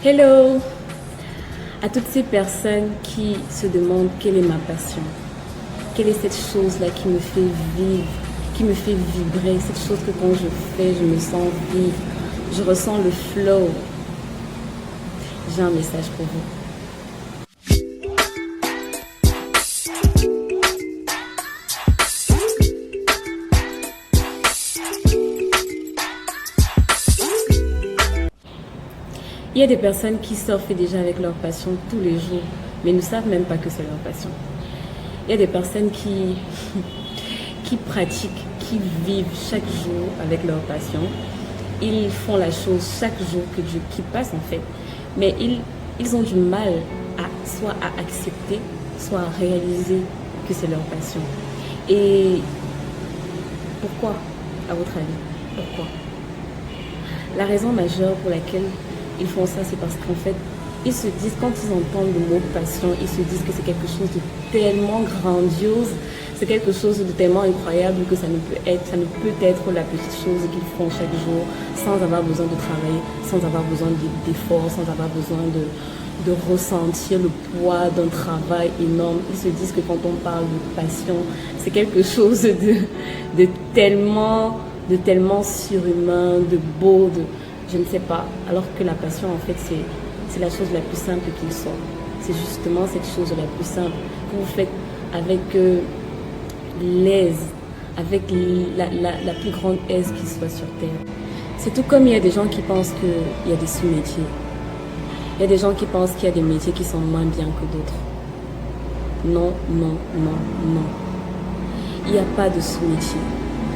Hello! À toutes ces personnes qui se demandent quelle est ma passion, quelle est cette chose-là qui me fait vivre, qui me fait vibrer, cette chose que quand je fais, je me sens vivre, je ressens le flow. J'ai un message pour vous. Il y a des personnes qui surfent déjà avec leur passion tous les jours, mais ne savent même pas que c'est leur passion. Il y a des personnes qui pratiquent, qui vivent chaque jour avec leur passion. Ils font la chose chaque jour qui passe en fait, mais ils ont du mal soit à accepter, soit à réaliser que c'est leur passion. Et pourquoi, à votre avis, pourquoi? La raison majeure pour laquelle ils font ça, c'est parce qu'en fait, ils se disent, quand ils entendent le mot passion, ils se disent que c'est quelque chose de tellement grandiose, c'est quelque chose de tellement incroyable que ça ne peut être la petite chose qu'ils font chaque jour, sans avoir besoin de travailler, sans avoir besoin d'efforts, sans avoir besoin de ressentir le poids d'un travail énorme. Ils se disent que quand on parle de passion, c'est quelque chose de tellement surhumain, de beau, je ne sais pas. Alors que la passion, en fait, c'est la chose la plus simple qu'il soit. C'est justement cette chose la plus simple que vous faites avec l'aise, avec la plus grande aise qui soit sur Terre. C'est tout comme il y a des gens qui pensent qu'il y a des sous-métiers. Il y a des gens qui pensent qu'il y a des métiers qui sont moins bien que d'autres. Non, non, non, non. Il n'y a pas de sous-métier.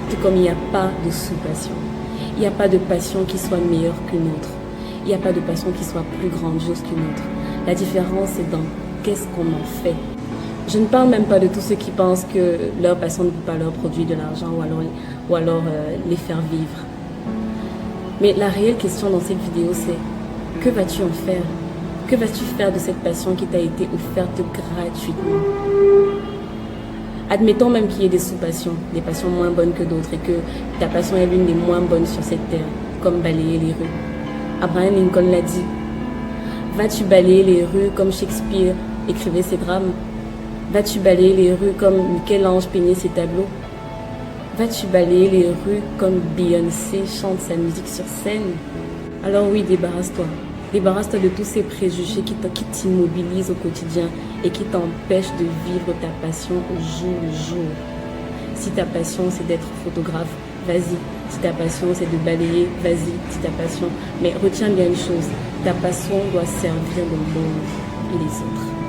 Tout comme il n'y a pas de sous-passion. Il n'y a pas de passion qui soit meilleure qu'une autre. Il n'y a pas de passion qui soit plus grandiose qu'une autre. La différence, c'est dans qu'est-ce qu'on en fait. Je ne parle même pas de tous ceux qui pensent que leur passion ne peut pas leur produire de l'argent ou alors les faire vivre. Mais la réelle question dans cette vidéo, c'est que vas-tu en faire? Que vas-tu faire de cette passion qui t'a été offerte gratuitement? Admettons même qu'il y ait des sous-passions, des passions moins bonnes que d'autres et que ta passion est l'une des moins bonnes sur cette terre, comme balayer les rues. Abraham Lincoln l'a dit. Vas-tu balayer les rues comme Shakespeare écrivait ses drames? Vas-tu balayer les rues comme Michel-Ange peignait ses tableaux? Vas-tu balayer les rues comme Beyoncé chante sa musique sur scène? Alors oui, débarrasse-toi. Débarrasse-toi de tous ces préjugés qui t'immobilisent au quotidien et qui t'empêchent de vivre ta passion au jour le jour. Si ta passion c'est d'être photographe, vas-y. Si ta passion c'est de balayer, vas-y. Si ta passion... Mais retiens bien une chose, ta passion doit servir le monde et les autres.